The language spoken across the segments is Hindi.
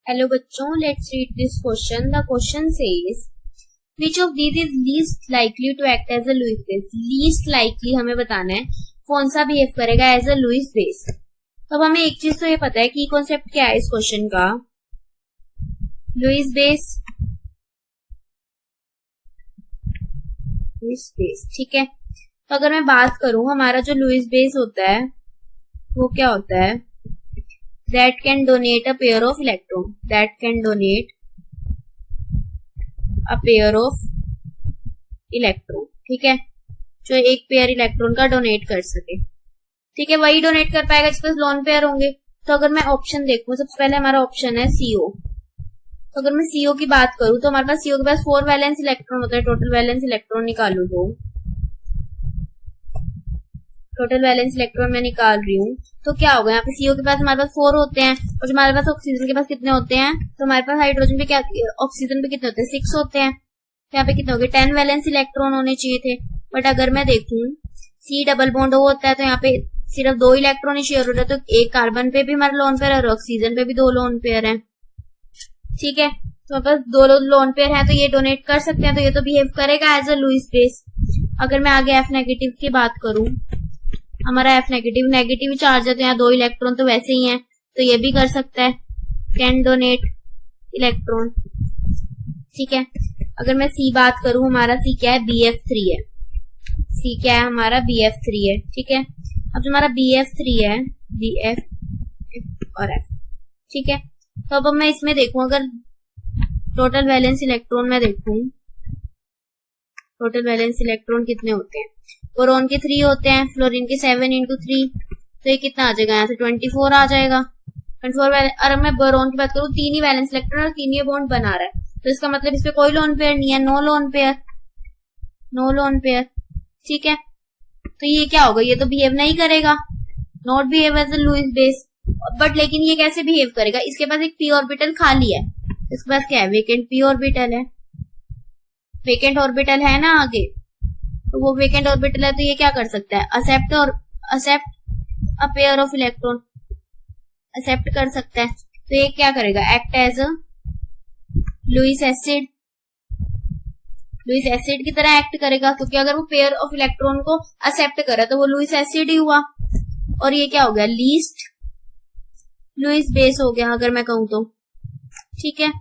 Hello बच्चों, let's read this question. The question says, which of these is least likely to act as a Lewis base? Least likely हमें बताना है कौन सा बिहेव करेगा एज अ लुईस बेस। तो हमें एक चीज तो ये पता है कि कॉन्सेप्ट क्या है इस क्वेश्चन का, लुईस बेस, लुईस बेस, ठीक है। तो अगर मैं बात करूं, हमारा जो लुईस बेस होता है वो क्या होता है, that can donate a pair of electron, that can donate a pair of electron, ठीक है, जो एक पेयर इलेक्ट्रॉन का डोनेट कर सके, ठीक है, वही डोनेट कर पाएगा जिसके पास लोन पेयर होंगे। तो अगर मैं ऑप्शन देखूं, सबसे पहले हमारा ऑप्शन है सीओ। तो अगर मैं सीओ की बात करूं तो हमारे पास सीओ के पास 4 वैलेंस इलेक्ट्रॉन होता है। टोटल वैलेंस इलेक्ट्रॉन निकालू तो टोटल वैलेंस इलेक्ट्रॉन मैं निकाल रही हूँ, तो क्या होगा, यहाँ पे सीओ के पास हमारे पास 4 होते हैं और जो हमारे पास ऑक्सीजन के पास कितने होते हैं, तो हमारे पास हाइड्रोजन पे क्या, ऑक्सीजन पे कितने होते हैं, 6 होते हैं। तो यहाँ पे कितने हो गए, 10 वैलेंस इलेक्ट्रॉन होने चाहिए थे। बट अगर मैं देखूं सी डबल बॉन्ड O होता है तो यहाँ पे सिर्फ 2 इलेक्ट्रॉन ही शेयर हो रहे हैं। तो एक कार्बन पे भी हमारा लोन पेयर है और ऑक्सीजन पे भी 2 लोन पेयर है, ठीक है। तो हमारे पास 2 लोन पेयर है तो ये डोनेट कर सकते हैं, तो ये तो बिहेव करेगा एज अ लुईस बेस। अगर मैं आगे एफ नेगेटिव की बात करूं, हमारा एफ नेगेटिव नेगेटिव चार्ज है तो यहाँ 2 इलेक्ट्रॉन तो वैसे ही हैं, तो ये भी कर सकता है, कैन डोनेट इलेक्ट्रॉन, ठीक है। अगर मैं सी बात करूं, हमारा सी क्या है, BF3 है। सी क्या है हमारा, BF3 है, ठीक है। अब जो हमारा BF3 है, BF और F, ठीक है। तो अब मैं इसमें देखूं, अगर टोटल वैलेंस इलेक्ट्रॉन में देखूं, टोटल वैलेंस इलेक्ट्रॉन कितने होते हैं, बोरोन के 3 होते हैं, फ्लोरीन के 7 × 3, तो ये कितना आ जाएगा, यहाँ से 24 आ जाएगा। 24 और मैं बोरोन की बात करूँ, 3 ही वैलेंस इलेक्ट्रॉन और 3 ही बॉन्ड बना रहा है, तो इसका मतलब इस पे कोई लोन पेयर नहीं है, no lone pair, no lone pair, ठीक है। तो ये क्या होगा, ये तो बिहेव नहीं करेगा, not behave as a Lewis base. But लेकिन ये कैसे बिहेव करेगा, इसके पास एक पी ऑर्बिटल खाली है, इसके पास क्या है, वेकेंट पी ऑर्बिटल है, वेकेंट ऑर्बिटल है ना आगे, तो वो वेकेंट ऑर्बिटल है, तो ये क्या कर सकता है, accept a pair of electron, accept कर सकता है। तो ये क्या करेगा, act as a Lewis acid, Lewis acid की तरह एक्ट करेगा, क्योंकि अगर वो पेयर ऑफ इलेक्ट्रॉन को एक्सेप्ट करे तो वो लुईस एसिड ही हुआ। और ये क्या हो गया, लीस्ट लुईस बेस हो गया अगर मैं कहूं तो, ठीक है।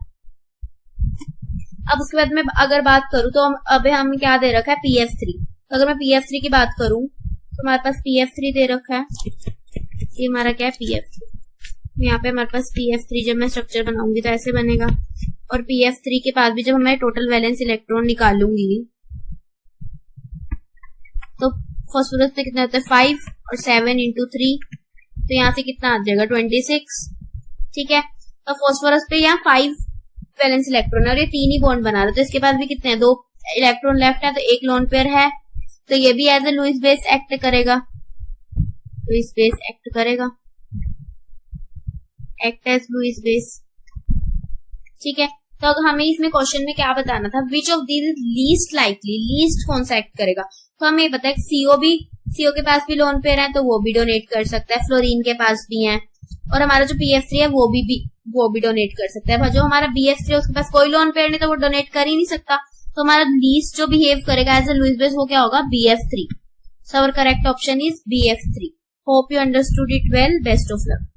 अब उसके बाद में अगर बात करूं तो अब हम क्या दे रखा है, PF3। तो अगर मैं PF3 की बात करूं तो हमारे पास PF3 दे रखा है, ये हमारा क्या है, PF3। यहाँ पे हमारे पास PF3, जब मैं स्ट्रक्चर बनाऊंगी तो ऐसे बनेगा। और PF3 के पास भी जब मैं टोटल वैलेंस इलेक्ट्रॉन निकालूंगी तो फास्फोरस पे कितना होता है, 5 और 7 × 3, तो यहाँ से कितना आ जाएगा, 26, ठीक है। तो फास्फोरस पे यहाँ 5 वैलेंस इलेक्ट्रॉन और ये 3 ही बॉन्ड बना रहे, तो इसके पास भी कितने हैं, 2 इलेक्ट्रॉन लेफ्ट है, तो 1 लोन पेयर है, तो ये भी as a Lewis base act करेगा, लुईस बेस एक्ट करेगा, एक्ट एज लुईस बेस, ठीक है। तो अगर हमें इसमें क्वेश्चन में क्या बताना था, which of these is least likely, least कौन सा एक्ट करेगा। तो हमें पता है सीओ के पास भी लोन पेयर है तो वो भी डोनेट कर सकता है, फ्लोरीन के पास भी है, और हमारा जो PF3 है वो भी डोनेट कर सकता है। जो हमारा BF3 है उसके पास कोई लोन पेयर नहीं तो वो डोनेट कर ही नहीं सकता, तो हमारा लीस्ट जो बिहेव करेगा एज अ लुईस बेस वो क्या होगा, BF3। So our correct option is BF3। Hope you understood it well, best of luck.